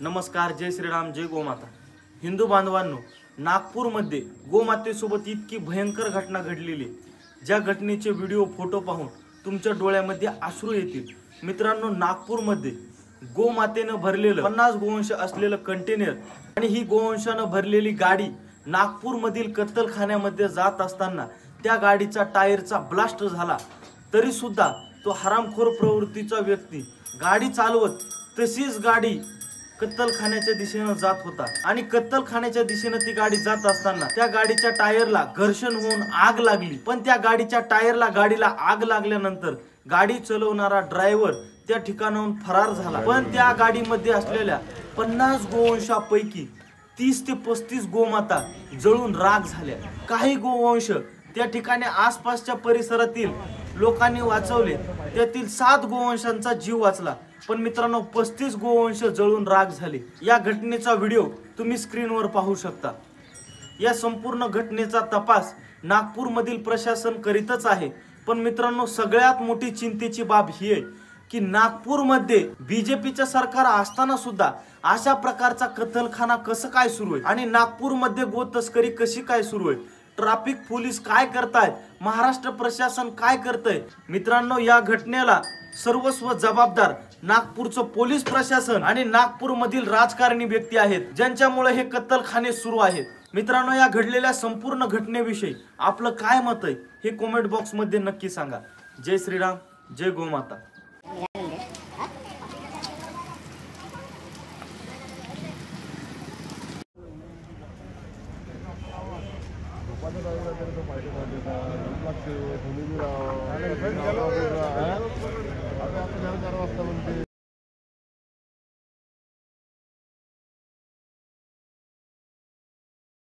नमस्कार, जय श्रीराम, जय गोमाता। हिंदू बांधवांनो, नागपूरमध्ये गोमातेसोबत इतकी भयंकर घटना घडलेली, ज्या घटनेचे व्हिडिओ फोटो पाहून तुमच्या डोळ्यामध्ये अश्रू येतील। मित्रांनो, नागपूरमध्ये गोमातेने भरलेलं 50 गोवंश असलेलं कंटेनर आणि ही गोवंशाने भरलेली गाडी नागपूरमधील कत्तलखान्यामध्ये जात असताना त्या गाडीचा टायरचा ब्लास्ट झाला। तरी सुद्धा तो हरामखोर प्रवृत्तीचा व्यक्ती गाडी चालवत तशीच गाडी कत्तलखान्याच्या दिशेने जात होता आणि कत्तलखान्याच्या दिशेने ती गाडी जात असताना त्या गाडीच्या टायरला घर्षण होऊन आग लागली। पण त्या गाडीच्या टायरला गाडीला आग लागल्यानंतर गाडी चालवणारा ड्रायव्हर त्या ठिकाणाहून फरार झाला। पण त्या गाडीमध्ये असलेल्या 50 गोवंशापैकी 30 ते 35 गोमाता जळून राख झाल्या। काही गोवंश त्या ठिकाणी आसपासच्या परिसरातील लोकांनी वाचवले, त्यातील 7 गोवंशांचा जीव वाचला। पण मित्रांनो, 35 गोवंश जळून राख झाले। या घटनेचा व्हिडिओ तुम्ही स्क्रीनवर पाहू शकता। या संपूर्ण घटनेचा तपास नागपूरमधील प्रशासन करीतच आहे। पण मित्रांनो, सगळ्यात मोठी चिंतेची बाब ही आहे की नागपूरमध्ये बीजेपीचे सरकार असताना सुद्धा अशा प्रकारचा कत्तलखाना कसं काय सुरू आहे आणि नागपूरमध्ये गो तस्करी कशी काय सुरू आहे, ट्रॅफिक पोलीस काय करतायत, महाराष्ट्र प्रशासन काय करतंय। मित्रांनो, या घटनेला सर्वस्व जबाबदार नागपूरचं पोलीस प्रशासन आणि नागपूरमधील राजकारणी व्यक्ती आहेत, ज्यांच्यामुळे हे कत्तलखाने सुरू आहेत। मित्रांनो, या घडलेल्या संपूर्ण घटनेविषयी आपलं काय मत आहे हे कमेंट बॉक्स मध्ये नक्की सांगा। जय श्रीराम, जय गोमाता।